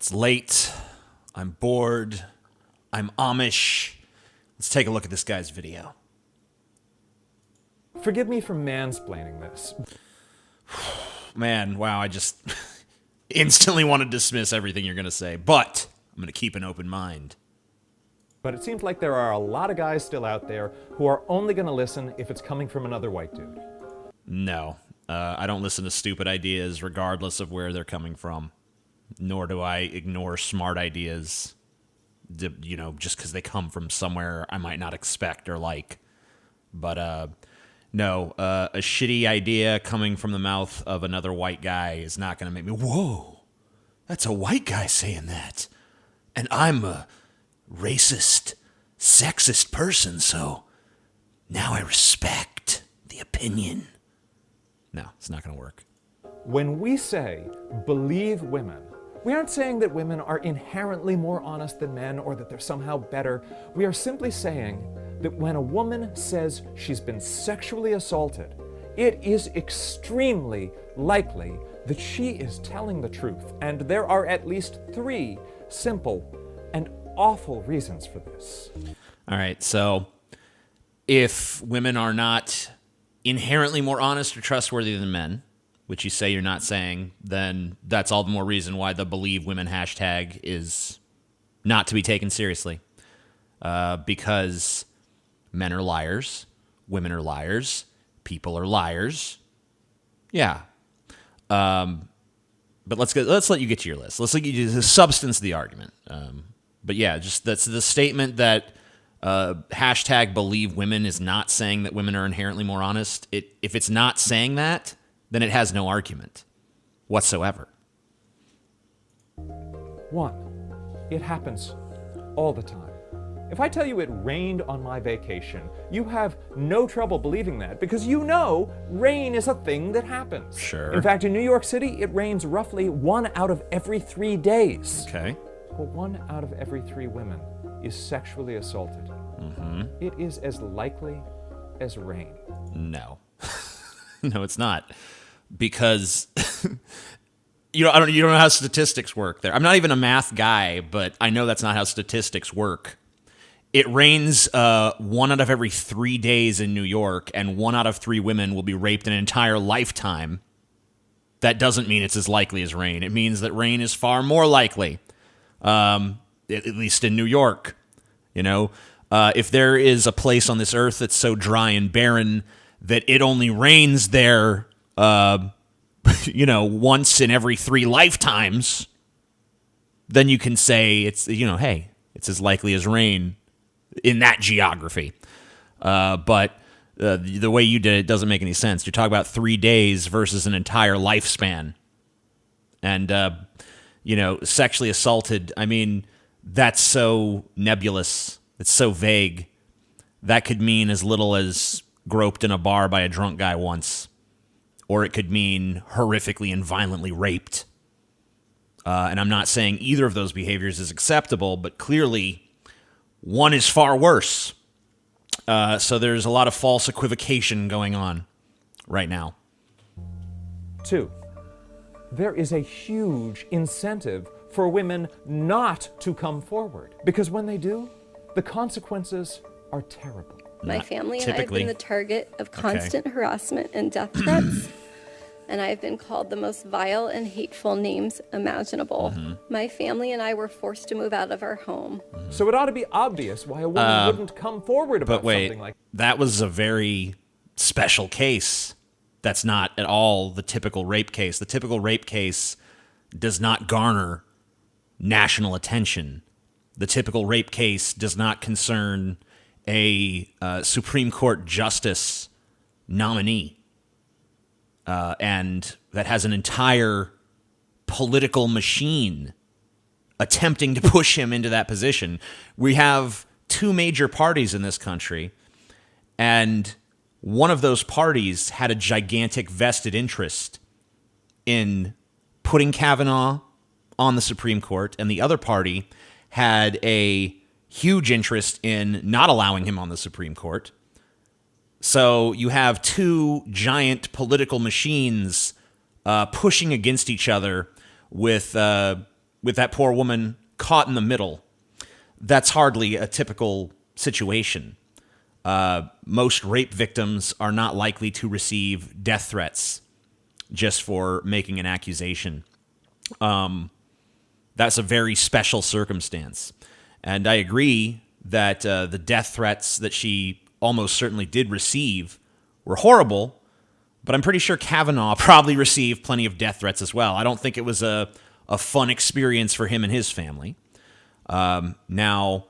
It's late. I'm bored. I'm Amish. Let's take a look at this guy's video. Forgive me for mansplaining this. Man, wow, I just instantly want to dismiss everything you're going to say, but I'm going to keep an open mind. But it seems like there are a lot of guys still out there who are only going to listen if it's coming from another white dude. No, I don't listen to stupid ideas regardless of where they're coming from. Nor do I ignore smart ideas, just because they come from somewhere I might not expect or like. But no, a shitty idea coming from the mouth of another white guy is not going to make me, whoa, that's a white guy saying that. And I'm a racist, sexist person, so now I respect the opinion. No, it's not going to work. When we say believe women, we aren't saying that women are inherently more honest than men or that they're somehow better. We are simply saying that when a woman says she's been sexually assaulted, it is extremely likely that she is telling the truth. And there are at least 3 simple and awful reasons for this. All right, so if women are not inherently more honest or trustworthy than men, which you say you're not saying, then that's all the more reason why the Believe Women hashtag is not to be taken seriously. Because men are liars, women are liars, people are liars. Yeah. But let's let you get to your list. Let's let you do the substance of the argument. But yeah, just that's the statement that hashtag Believe Women is not saying that women are inherently more honest. If it's not saying that, then it has no argument whatsoever. 1, it happens all the time. If I tell you it rained on my vacation, you have no trouble believing that because you know rain is a thing that happens. Sure. In fact, in New York City, it rains roughly 1 out of every 3 days. Okay. Well, 1 out of every 3 women is sexually assaulted. Mm-hmm. It is as likely as rain. No. No, it's not. Because you don't know how statistics work there. I'm not even a math guy, but I know that's not how statistics work. It rains 1 out of every 3 days in New York, and 1 out of 3 women will be raped an entire lifetime. That doesn't mean it's as likely as rain. It means that rain is far more likely, at least in New York. If there is a place on this earth that's so dry and barren that it only rains there once in every 3 lifetimes, then you can say it's, hey, it's as likely as rain in that geography. But the way you did it doesn't make any sense. You're talking about 3 days versus an entire lifespan. And, sexually assaulted, I mean, that's so nebulous. It's so vague. That could mean as little as groped in a bar by a drunk guy once. Or it could mean horrifically and violently raped. And I'm not saying either of those behaviors is acceptable, but clearly one is far worse. So there's a lot of false equivocation going on right now. 2, there is a huge incentive for women not to come forward. Because when they do, the consequences are terrible. My Not family and I have typically. been the target of constant harassment and death threats, and I've been called the most vile and hateful names imaginable. Mm-hmm. My family and I were forced to move out of our home. So it ought to be obvious why a woman wouldn't come forward about But wait, something like that was a very special case. That's not at all the typical rape case. The typical rape case does not garner national attention. The typical rape case does not concern a Supreme Court justice nominee. And that has an entire political machine attempting to push him into that position. We have 2 major parties in this country, and one of those parties had a gigantic vested interest in putting Kavanaugh on the Supreme Court, and the other party had a huge interest in not allowing him on the Supreme Court. So you have 2 giant political machines pushing against each other with with that poor woman caught in the middle, that's hardly a typical situation. Most rape victims are not likely to receive death threats just for making an accusation. That's a very special circumstance. And I agree that the death threats that she almost certainly did receive were horrible, but I'm pretty sure Kavanaugh probably received plenty of death threats as well. I don't think it was a fun experience for him and his family. Now,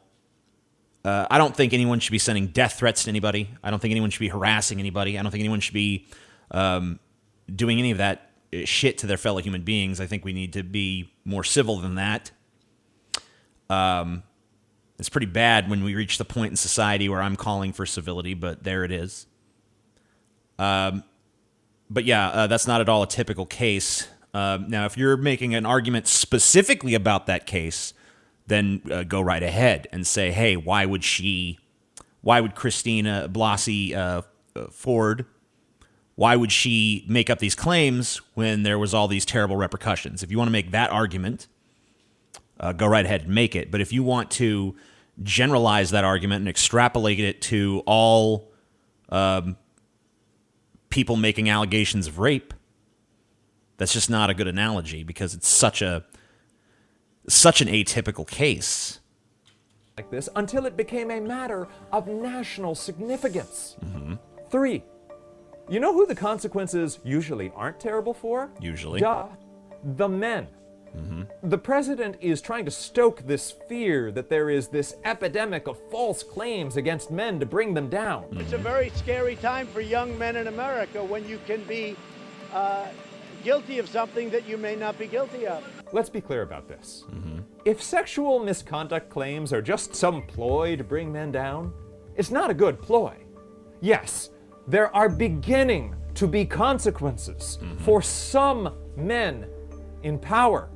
I don't think anyone should be sending death threats to anybody. I don't think anyone should be harassing anybody. I don't think anyone should be doing any of that shit to their fellow human beings. I think we need to be more civil than that. It's pretty bad when we reach the point in society where I'm calling for civility, but there it is. But yeah, that's not at all a typical case. Now, if you're making an argument specifically about that case, then go right ahead and say, hey, why would Christina Blasey Ford, why would she make up these claims when there was all these terrible repercussions? If you want to make that argument, go right ahead and make it. But if you want to generalize that argument and extrapolate it to all people making allegations of rape, that's just not a good analogy because it's such an atypical case. Like this until it became a matter of national significance. 3, you know who the consequences usually aren't terrible for? Usually. Duh, the men. The president is trying to stoke this fear that there is this epidemic of false claims against men to bring them down. It's a very scary time for young men in America when you can be guilty of something that you may not be guilty of. Let's be clear about this. If sexual misconduct claims are just some ploy to bring men down, it's not a good ploy. Yes, there are beginning to be consequences for some men in power.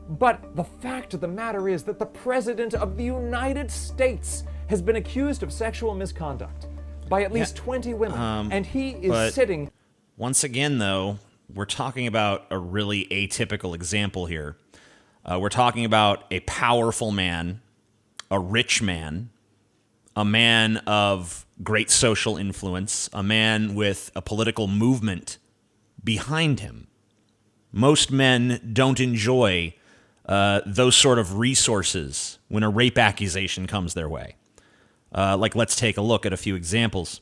But the fact of the matter is that the President of the United States has been accused of sexual misconduct by at least 20 women, and he is sitting... Once again, though, we're talking about a really atypical example here. We're talking about a powerful man, a rich man, a man of great social influence, a man with a political movement behind him. Most men don't enjoy those sort of resources when a rape accusation comes their way. Let's take a look at a few examples.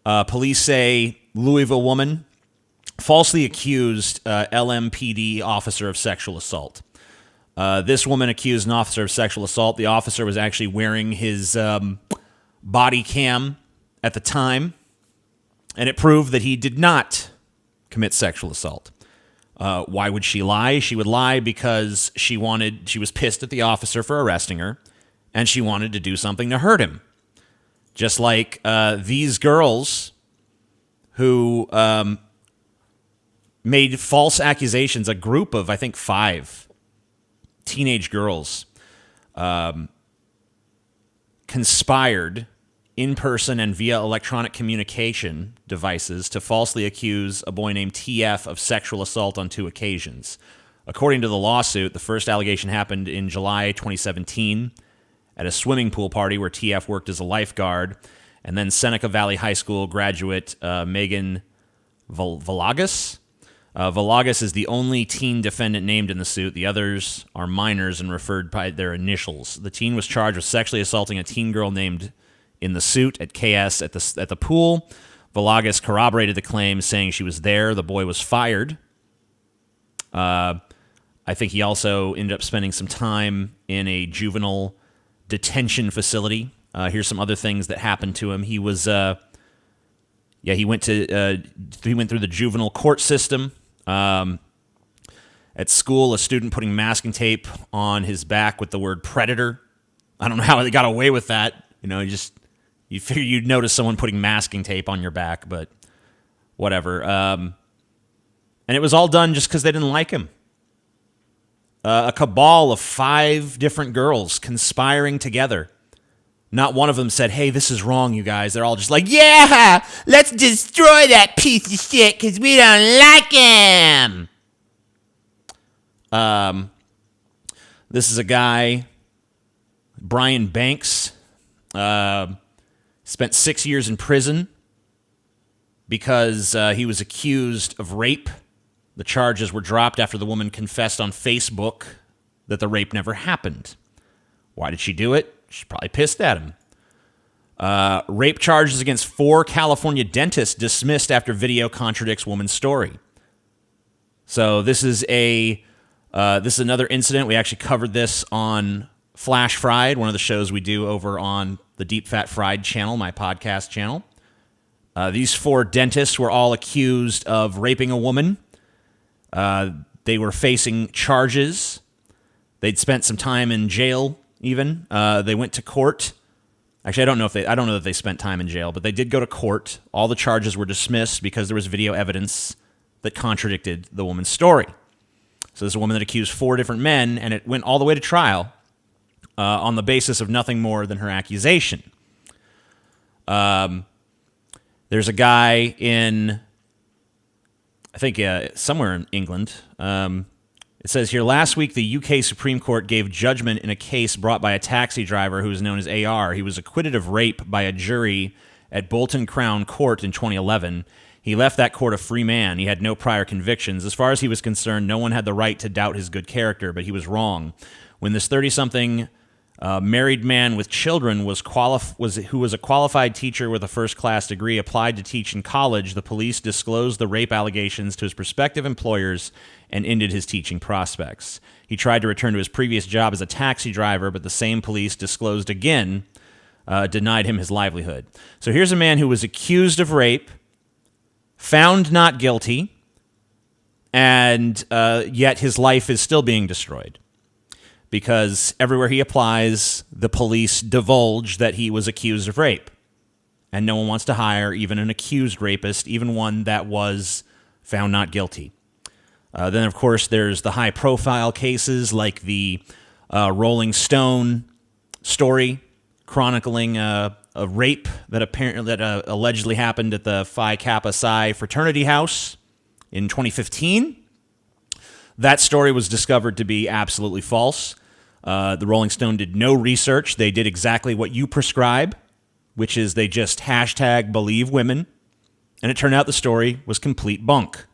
Police say Louisville woman falsely accused LMPD officer of sexual assault. This woman accused an officer of sexual assault. The officer was actually wearing his body cam at the time, and it proved that he did not commit sexual assault. Why would she lie? She would lie because she was pissed at the officer for arresting her, and she wanted to do something to hurt him. Just like these girls who made false accusations, a group of, I think, 5 teenage girls conspired in person and via electronic communication devices to falsely accuse a boy named TF of sexual assault on 2 occasions. According to the lawsuit, the first allegation happened in July 2017 at a swimming pool party where TF worked as a lifeguard, and then Seneca Valley High School graduate Megan Valagas. Valagas is the only teen defendant named in the suit. The others are minors and referred by their initials. The teen was charged with sexually assaulting a teen girl named in the suit at KS at the pool. Valagas corroborated the claim, saying she was there. The boy was fired. I think he also ended up spending some time in a juvenile detention facility. Here's some other things that happened to him. He was, he went through the juvenile court system. At school, a student putting masking tape on his back with the word predator. I don't know how they got away with that. You figure you'd notice someone putting masking tape on your back, but whatever. And it was all done just because they didn't like him. A cabal of 5 different girls conspiring together. Not one of them said, hey, this is wrong, you guys. They're all just like, yeah, let's destroy that piece of shit because we don't like him. This is a guy, Brian Banks, spent 6 years in prison because he was accused of rape. The charges were dropped after the woman confessed on Facebook that the rape never happened. Why did she do it? She's probably pissed at him. Rape charges against 4 California dentists dismissed after video contradicts woman's story. So this is another incident. We actually covered this on Flash Fried, one of the shows we do over on the Deep Fat Fried channel, my podcast channel. These 4 dentists were all accused of raping a woman. They were facing charges. They'd spent some time in jail. Even they went to court. Actually, I don't know that they spent time in jail, but they did go to court. All the charges were dismissed because there was video evidence that contradicted the woman's story. So there's a woman that accused 4 different men, and it went all the way to trial on the basis of nothing more than her accusation. There's a guy in, I think, somewhere in England. It says here, last week, the UK Supreme Court gave judgment in a case brought by a taxi driver who was known as AR. He was acquitted of rape by a jury at Bolton Crown Court in 2011. He left that court a free man. He had no prior convictions. As far as he was concerned, no one had the right to doubt his good character, but he was wrong. When this 30-something married man with children who was a qualified teacher with a first-class degree applied to teach in college, the police disclosed the rape allegations to his prospective employers and ended his teaching prospects. He tried to return to his previous job as a taxi driver, but the same police disclosed again, denied him his livelihood. So here's a man who was accused of rape, found not guilty, and yet his life is still being destroyed. Because everywhere he applies, the police divulge that he was accused of rape. And no one wants to hire even an accused rapist, even one that was found not guilty. Then, of course, there's the high-profile cases like the Rolling Stone story chronicling a rape that allegedly happened at the Phi Kappa Psi fraternity house in 2015. That story was discovered to be absolutely false. The Rolling Stone did no research. They did exactly what you prescribe, which is they just hashtag believe women. And it turned out the story was complete bunk.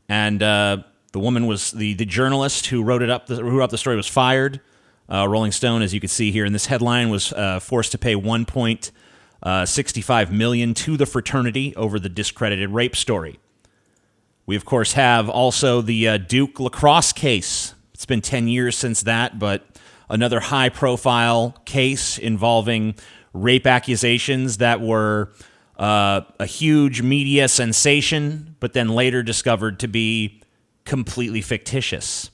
And the woman was the journalist who wrote the story was fired. Rolling Stone, as you can see here in this headline, was forced to pay $1.65 million to the fraternity over the discredited rape story. We, of course, have also the Duke lacrosse case. It's been 10 years since that, but another high-profile case involving rape accusations that were a huge media sensation, but then later discovered to be completely fictitious.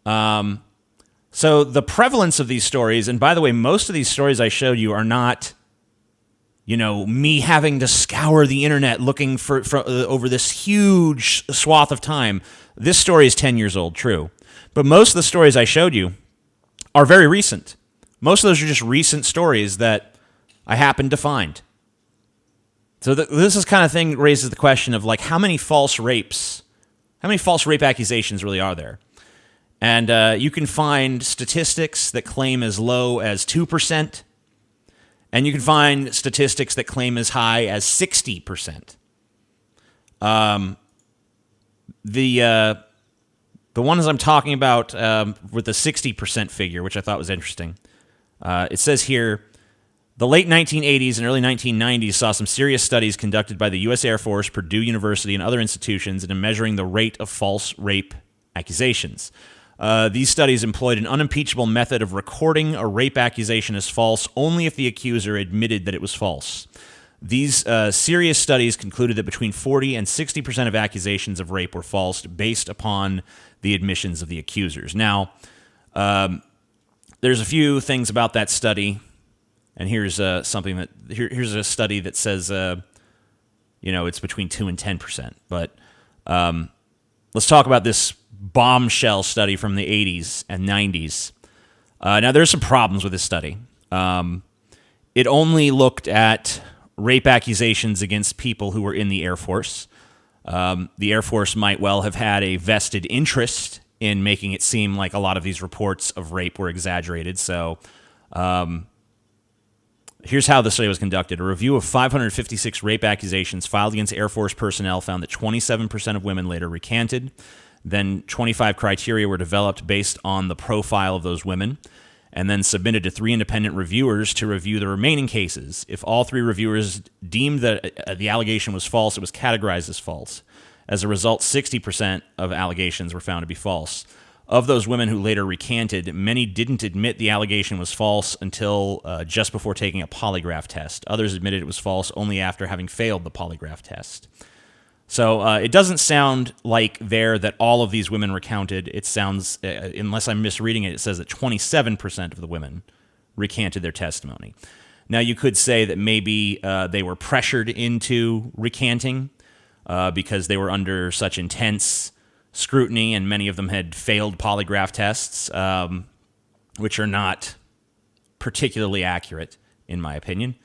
So the prevalence of these stories, and by the way, most of these stories I showed you are not, me having to scour the internet looking for over this huge swath of time. This story is 10 years old, true. But most of the stories I showed you are very recent. Most of those are just recent stories that I happened to find. So this is kind of thing raises the question of, like, how many false rape accusations really are there? And you can find statistics that claim as low as 2%, and you can find statistics that claim as high as 60%. The ones I'm talking about with the 60% figure, which I thought was interesting, it says here, the late 1980s and early 1990s saw some serious studies conducted by the U.S. Air Force, Purdue University, and other institutions in measuring the rate of false rape accusations. These studies employed an unimpeachable method of recording a rape accusation as false only if the accuser admitted that it was false. These serious studies concluded that between 40 and 60% of accusations of rape were false based upon the admissions of the accusers. Now, there's a few things about that study, and here's here's a study that says, it's between 2 and 10%. But let's talk about this bombshell study from the 80s and 90s. Now, there's some problems with this study. It only looked at rape accusations against people who were in the Air Force. The Air Force might well have had a vested interest in making it seem like a lot of these reports of rape were exaggerated. So here's how the study was conducted. A review of 556 rape accusations filed against Air Force personnel found that 27% of women later recanted. Then 25 criteria were developed based on the profile of those women, and then submitted to 3 independent reviewers to review the remaining cases. If all 3 reviewers deemed that the allegation was false, it was categorized as false. As a result, 60% of allegations were found to be false. Of those women who later recanted, many didn't admit the allegation was false until just before taking a polygraph test. Others admitted it was false only after having failed the polygraph test. So it doesn't sound like there that all of these women recounted. It sounds, unless I'm misreading it, it says that 27% of the women recanted their testimony. Now, you could say that maybe they were pressured into recanting because they were under such intense scrutiny, and many of them had failed polygraph tests, which are not particularly accurate, in my opinion.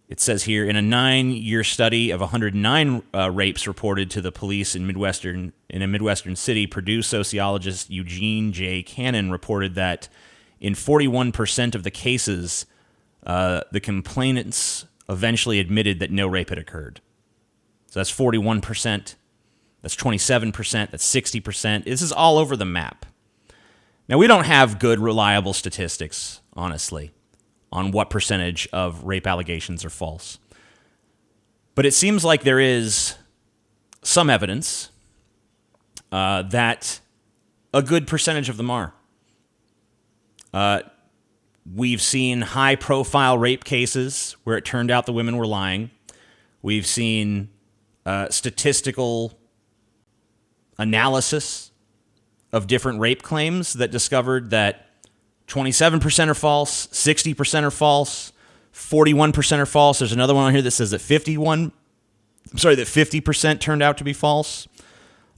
It says here, in a 9-year study of 109 rapes reported to the police in a Midwestern city, Purdue sociologist Eugene J. Cannon reported that in 41% of the cases, the complainants eventually admitted that no rape had occurred. So that's 41%, that's 27%, that's 60%. This is all over the map. Now, we don't have good, reliable statistics, honestly, on what percentage of rape allegations are false. But it seems like there is some evidence that a good percentage of them are. We've seen high-profile rape cases where it turned out the women were lying. We've seen statistical analysis of different rape claims that discovered that 27% are false, 60% are false, 41% are false. There's another one on here that says that 50% turned out to be false.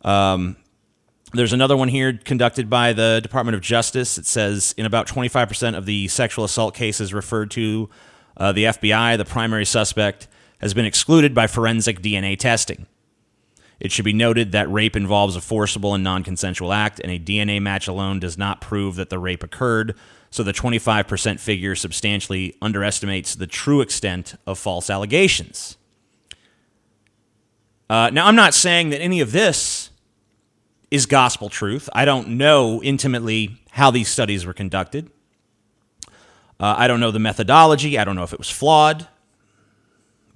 There's another one here conducted by the Department of Justice. It says in about 25% of the sexual assault cases referred to the FBI, the primary suspect has been excluded by forensic DNA testing. It should be noted that rape involves a forcible and non-consensual act, and a DNA match alone does not prove that the rape occurred, so the 25% figure substantially underestimates the true extent of false allegations. Now, I'm not saying that any of this is gospel truth. I don't know intimately how these studies were conducted. I don't know the methodology. I don't know if it was flawed.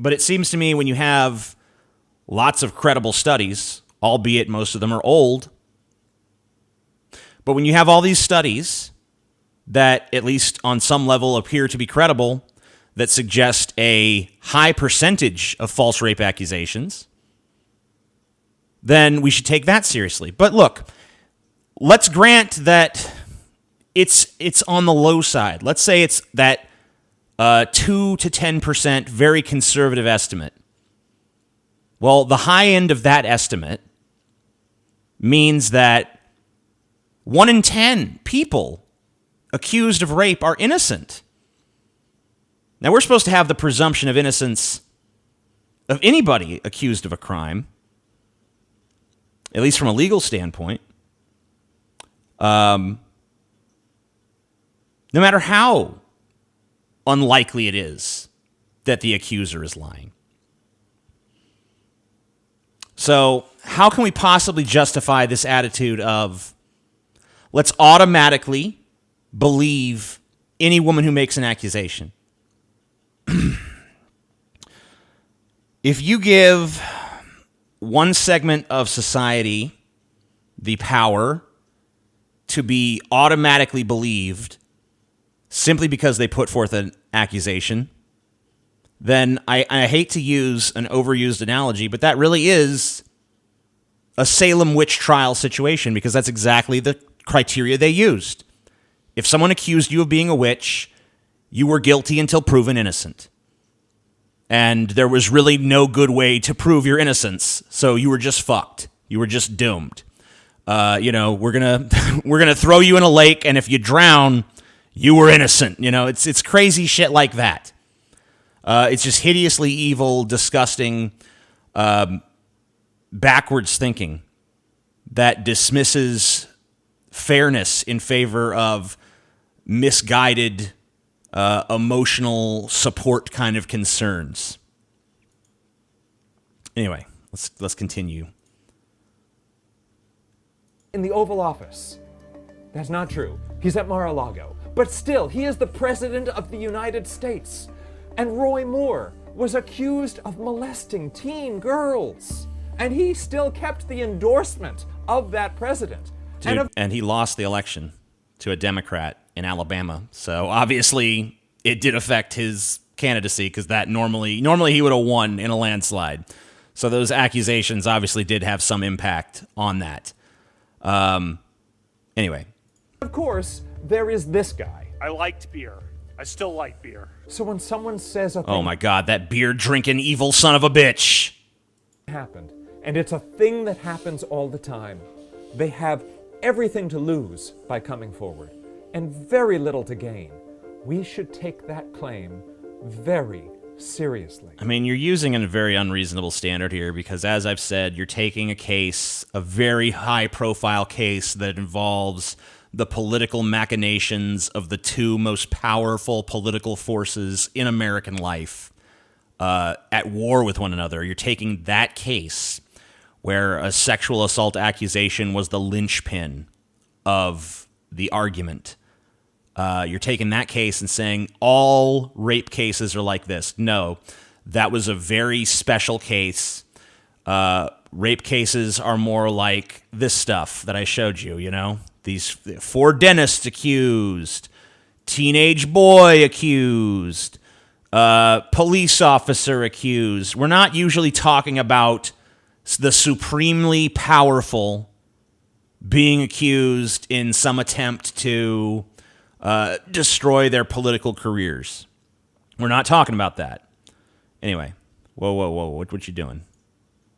But it seems to me when you have lots of credible studies, albeit most of them are old, but when you have all these studies that, at least on some level, appear to be credible, that suggest a high percentage of false rape accusations, then we should take that seriously. But look, let's grant that it's on the low side. Let's say it's that 2 to 10% very conservative estimate. Well, the high end of that estimate means that 1 in 10 people accused of rape are innocent. Now, we're supposed to have the presumption of innocence of anybody accused of a crime, at least from a legal standpoint, no matter how unlikely it is that the accuser is lying. So how can we possibly justify this attitude of let's automatically believe any woman who makes an accusation? If you give one segment of society the power to be automatically believed simply because they put forth an accusation, then I hate to use an overused analogy, but that really is a Salem witch trial situation, because that's exactly the criteria they used. If someone accused you of being a witch, you were guilty until proven innocent. And there was really no good way to prove your innocence, so you were just fucked. You were just doomed. We're gonna throw you in a lake, and if you drown, you were innocent. It's crazy shit like that. It's just hideously evil, disgusting, backwards thinking that dismisses fairness in favor of misguided, emotional support kind of concerns. Anyway, let's continue. In the Oval Office. That's not true. He's at Mar-a-Lago. But still, he is the President of the United States. And Roy Moore was accused of molesting teen girls. And he still kept the endorsement of that president. Dude, and he lost the election to a Democrat in Alabama. So obviously it did affect his candidacy, because that normally he would have won in a landslide. So those accusations obviously did have some impact on that. Anyway. Of course, there is this guy. I liked beer. I still like beer. So when someone says a thing Oh my God, that beer drinking evil son of a bitch happened, and it's a thing that happens all the time, they have everything to lose by coming forward, and very little to gain. We should take that claim very seriously. I mean, you're using a very unreasonable standard here, because as I've said, you're taking a case, a very high-profile case that involves the political machinations of the two most powerful political forces in American life at war with one another. You're taking that case where a sexual assault accusation was the linchpin of the argument. You're taking that case and saying all rape cases are like this. No, that was a very special case. Rape cases are more like this stuff that I showed you, you know? These 4 dentists accused, teenage boy accused, police officer accused. We're not usually talking about the supremely powerful being accused in some attempt to destroy their political careers. We're not talking about that. Anyway, whoa, what you doing?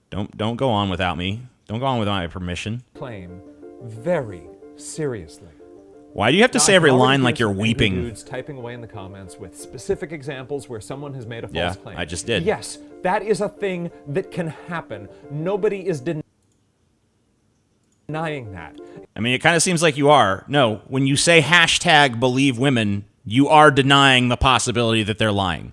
Don't go on without me. Don't go on without my permission. Claim very seriously. Why do you have to say every line like you're weeping? Dudes typing away in the comments with specific examples where someone has made a false claim. Yeah, I just did. Yes, that is a thing that can happen. Nobody is denying that. I mean, it kind of seems like you are. No, when you say hashtag believe women, you are denying the possibility that they're lying.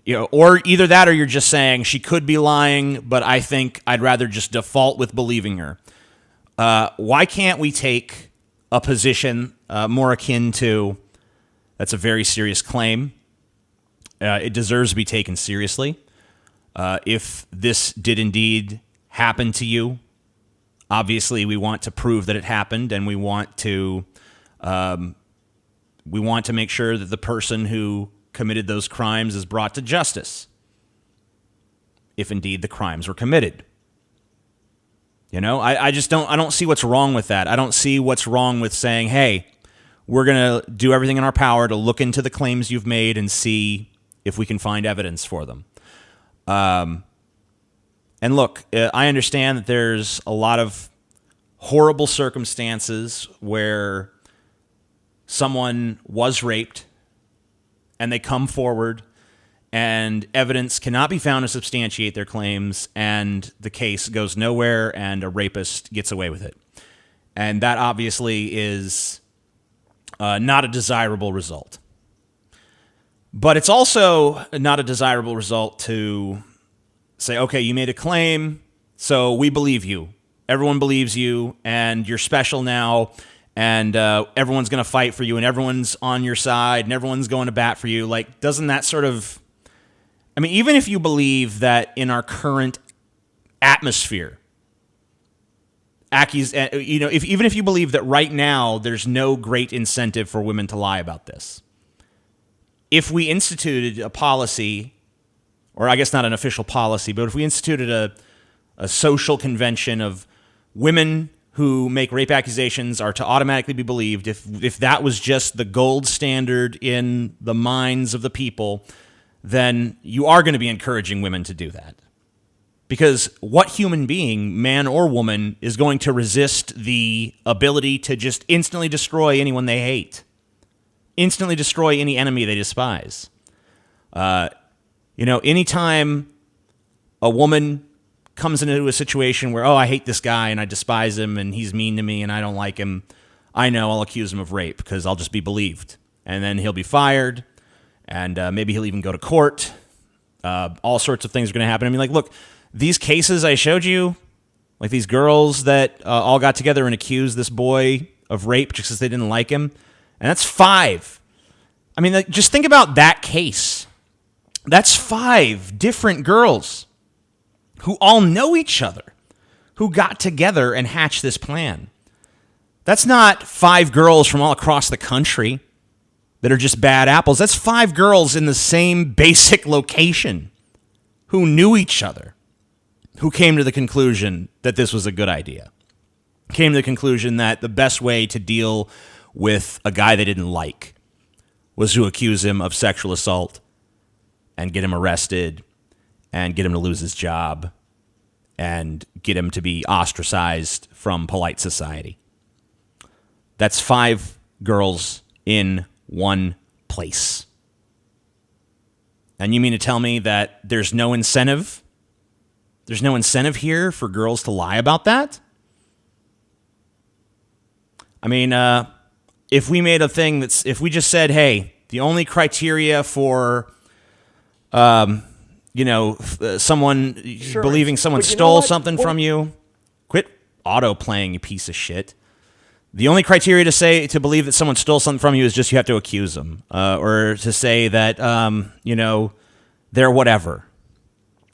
You know, or either that, or you're just saying she could be lying, but I think I'd rather just default with believing her. Why can't we take a position more akin to, that's a very serious claim. It deserves to be taken seriously. If this did indeed happen to you, obviously we want to prove that it happened, and we want to make sure that the person who committed those crimes is brought to justice, if indeed the crimes were committed. You know, I don't see what's wrong with that. I don't see what's wrong with saying, hey, we're going to do everything in our power to look into the claims you've made and see if we can find evidence for them. And look, I understand that there's a lot of horrible circumstances where someone was raped and they come forward and evidence cannot be found to substantiate their claims, and the case goes nowhere, and a rapist gets away with it. And that obviously is not a desirable result. But it's also not a desirable result to say, okay, you made a claim, so we believe you. Everyone believes you, and you're special now, and everyone's going to fight for you, and everyone's on your side, and everyone's going to bat for you. Like, doesn't that sort of... I mean, even if you believe that in our current atmosphere, even if you believe that right now there's no great incentive for women to lie about this, if we instituted a policy, or I guess not an official policy, but if we instituted a social convention of women who make rape accusations are to automatically be believed, if that was just the gold standard in the minds of the people, then you are going to be encouraging women to do that. Because what human being, man or woman, is going to resist the ability to just instantly destroy anyone they hate? Instantly destroy any enemy they despise? Anytime a woman comes into a situation where, oh, I hate this guy and I despise him and he's mean to me and I don't like him, I know I'll accuse him of rape because I'll just be believed. And then he'll be fired, and maybe he'll even go to court. All sorts of things are going to happen. I mean, like, look, these cases I showed you, like these girls that all got together and accused this boy of rape just because they didn't like him, and that's 5. I mean, like, just think about that case. That's 5 different girls who all know each other, who got together and hatched this plan. That's not 5 girls from all across the country that are just bad apples. That's 5 girls in the same basic location who knew each other, who came to the conclusion that this was a good idea, came to the conclusion that the best way to deal with a guy they didn't like was to accuse him of sexual assault and get him arrested and get him to lose his job and get him to be ostracized from polite society. That's 5 girls in one place. And you mean to tell me that there's no incentive? There's no incentive here for girls to lie about that? I mean, if we made a thing if we just said, hey, the only criteria for someone believing someone stole something from you. Quit auto-playing, you piece of shit. The only criteria to believe that someone stole something from you is just you have to accuse them, or to say that they're whatever.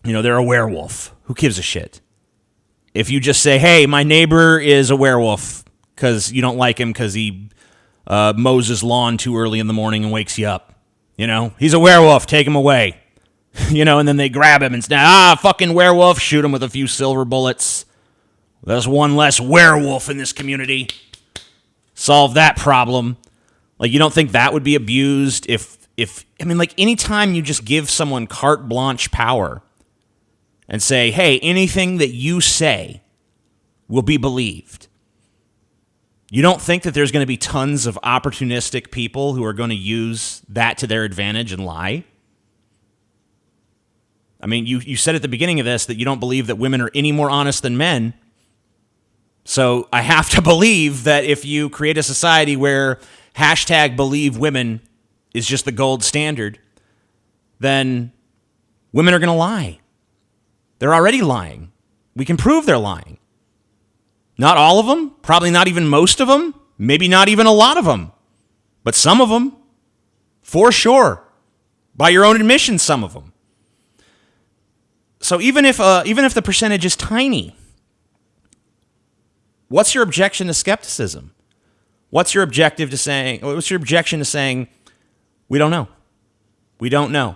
They're a werewolf. Who gives a shit? If you just say, hey, my neighbor is a werewolf because you don't like him because he mows his lawn too early in the morning and wakes you up. He's a werewolf. Take him away. And then they grab him and say, fucking werewolf, shoot him with a few silver bullets. There's one less werewolf in this community. Solve that problem. Like, you don't think that would be abused anytime you just give someone carte blanche power and say, hey, anything that you say will be believed. You don't think that there's going to be tons of opportunistic people who are going to use that to their advantage and lie? I mean, you said at the beginning of this that you don't believe that women are any more honest than men. So I have to believe that if you create a society where #BelieveWomen is just the gold standard, then women are going to lie. They're already lying. We can prove they're lying. Not all of them, probably not even most of them, maybe not even a lot of them, but some of them, for sure. By your own admission, some of them. So even if the percentage is tiny, what's your objection to skepticism? What's your objection to saying, we don't know? We don't know.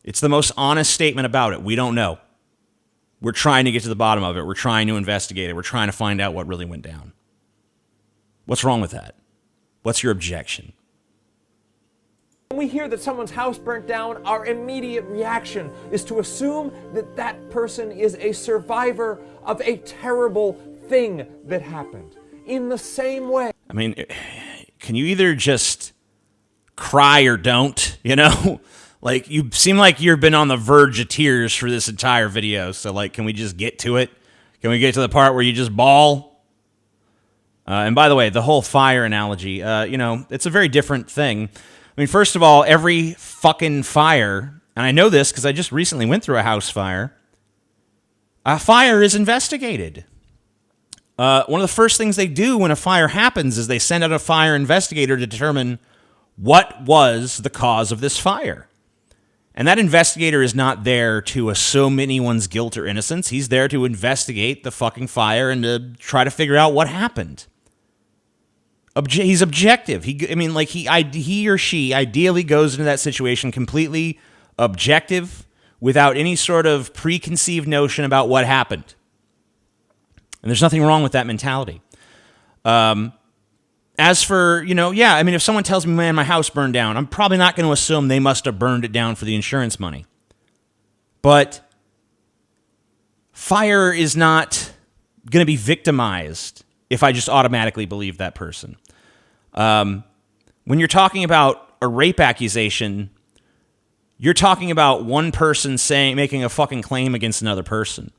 It's the most honest statement about it. We don't know. We're trying to get to the bottom of it. We're trying to investigate it. We're trying to find out what really went down. What's wrong with that? What's your objection? When we hear that someone's house burnt down, our immediate reaction is to assume that that person is a survivor of a terrible thing that happened. In the same way. I mean, can you either just cry or don't, Like, you seem like you've been on the verge of tears for this entire video. So, can we just get to it? Can we get to the part where you just bawl? And by the way, the whole fire analogy, it's a very different thing. I mean, first of all, every fucking fire, and I know this because I just recently went through a house fire, a fire is investigated. One of the first things they do when a fire happens is they send out a fire investigator to determine what was the cause of this fire. And that investigator is not there to assume anyone's guilt or innocence. He's there to investigate the fucking fire and to try to figure out what happened. He's objective. He or she ideally goes into that situation completely objective, without any sort of preconceived notion about what happened. And there's nothing wrong with that mentality. As for, if someone tells me, man, my house burned down, I'm probably not going to assume they must have burned it down for the insurance money. But fire is not going to be victimized if I just automatically believe that person. When you're talking about a rape accusation, you're talking about one person making a fucking claim against another person.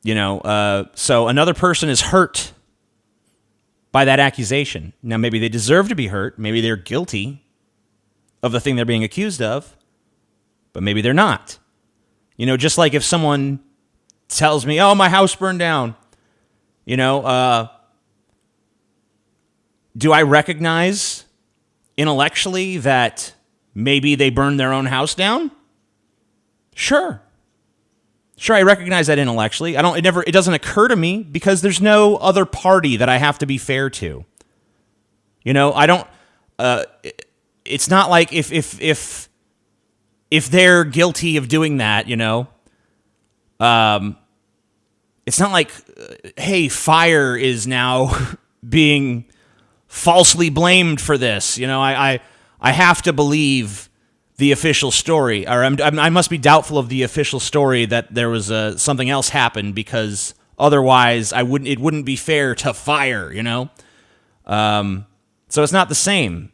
So another person is hurt by that accusation. Now, maybe they deserve to be hurt. Maybe they're guilty of the thing they're being accused of, but maybe they're not. Just like if someone tells me, oh, my house burned down, do I recognize intellectually that maybe they burned their own house down? Sure, I recognize that intellectually. It doesn't occur to me because there's no other party that I have to be fair to. It's not like if they're guilty of doing that, it's not like, hey, fire is now being falsely blamed for this. I have to believe the official story, or I must be doubtful of the official story that there was something else happened, because otherwise it wouldn't be fair to fire. So it's not the same.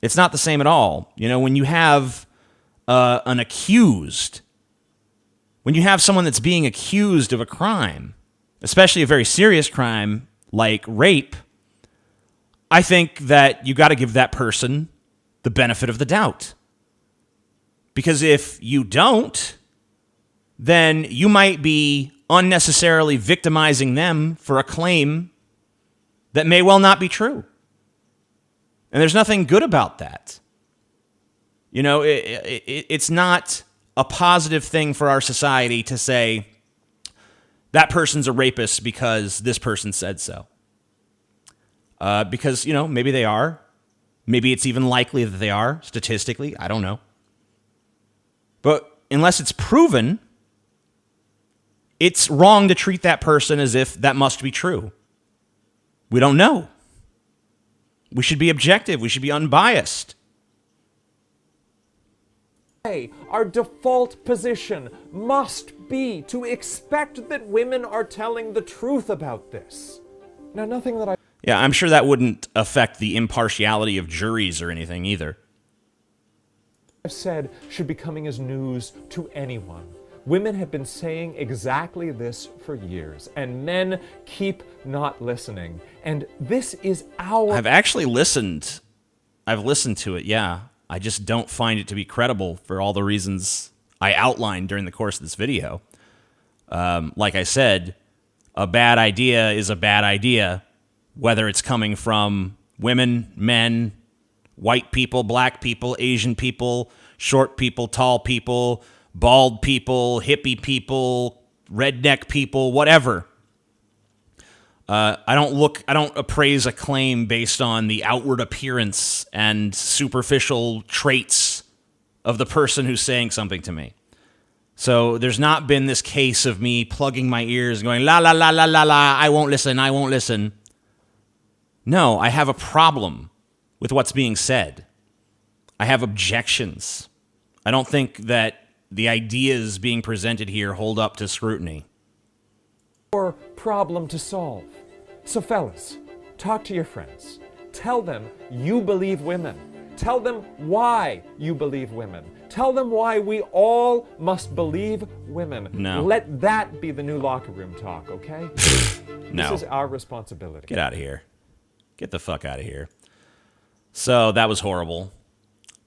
It's not the same at all. When you have an accused, when you have someone that's being accused of a crime, especially a very serious crime like rape, I think that you got to give that person the benefit of the doubt. Because if you don't, then you might be unnecessarily victimizing them for a claim that may well not be true. And there's nothing good about that. It's not a positive thing for our society to say that person's a rapist because this person said so. Because, maybe they are. Maybe it's even likely that they are, statistically. I don't know. But unless it's proven, it's wrong to treat that person as if that must be true. We don't know. We should be objective. We should be unbiased. Our default position must be to expect that women are telling the truth about this. Now, nothing that Yeah, I'm sure that wouldn't affect the impartiality of juries or anything either. I've said should be coming as news to anyone. Women have been saying exactly this for years, and men keep not listening. And this is I've actually listened. I've listened to it, yeah. I just don't find it to be credible for all the reasons I outlined during the course of this video. Like I said, a bad idea is a bad idea, whether it's coming from women, men, white people, black people, Asian people, short people, tall people, bald people, hippie people, redneck people, whatever. I don't appraise a claim based on the outward appearance and superficial traits of the person who's saying something to me. So there's not been this case of me plugging my ears and going, la, la, la, la, la, la, I won't listen. No, I have a problem with what's being said. I have objections. I don't think that the ideas being presented here hold up to scrutiny. Or problem to solve. So fellas, talk to your friends. Tell them you believe women. Tell them why you believe women. Tell them why we all must believe women. No. Let that be the new locker room talk, okay? No. This is our responsibility. Get out of here. Get the fuck out of here. So that was horrible.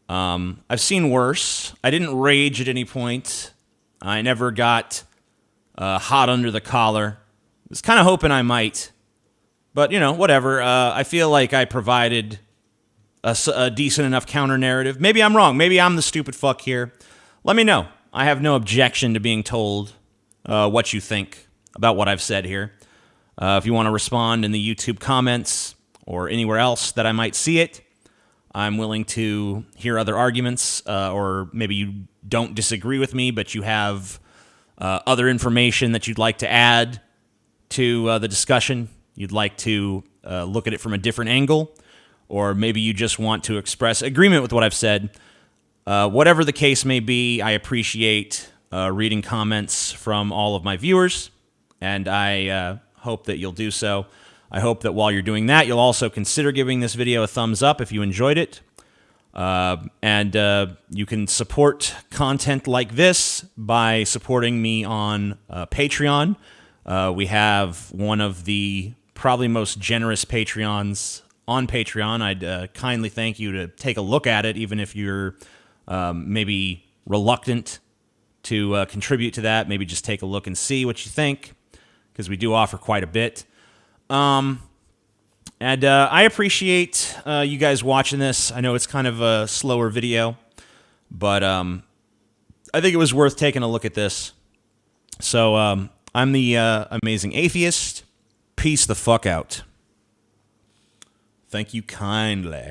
I've seen worse. I didn't rage at any point. I never got hot under the collar. I was kind of hoping I might. But, whatever. I feel like I provided a decent enough counter-narrative. Maybe I'm wrong. Maybe I'm the stupid fuck here. Let me know. I have no objection to being told what you think about what I've said here. If you want to respond in the YouTube comments or anywhere else that I might see it, I'm willing to hear other arguments, or maybe you don't disagree with me, but you have other information that you'd like to add to the discussion. You'd like to look at it from a different angle, or maybe you just want to express agreement with what I've said. Whatever the case may be, I appreciate reading comments from all of my viewers, and I hope that you'll do so. I hope that while you're doing that, you'll also consider giving this video a thumbs up if you enjoyed it. And you can support content like this by supporting me on Patreon. We have one of the probably most generous Patreons on Patreon. I'd kindly thank you to take a look at it, even if you're maybe reluctant to contribute to that. Maybe just take a look and see what you think, because we do offer quite a bit. And I appreciate you guys watching this. I know it's kind of a slower video, but I think it was worth taking a look at this. So I'm the Amazing Atheist. Peace the fuck out. Thank you kindly.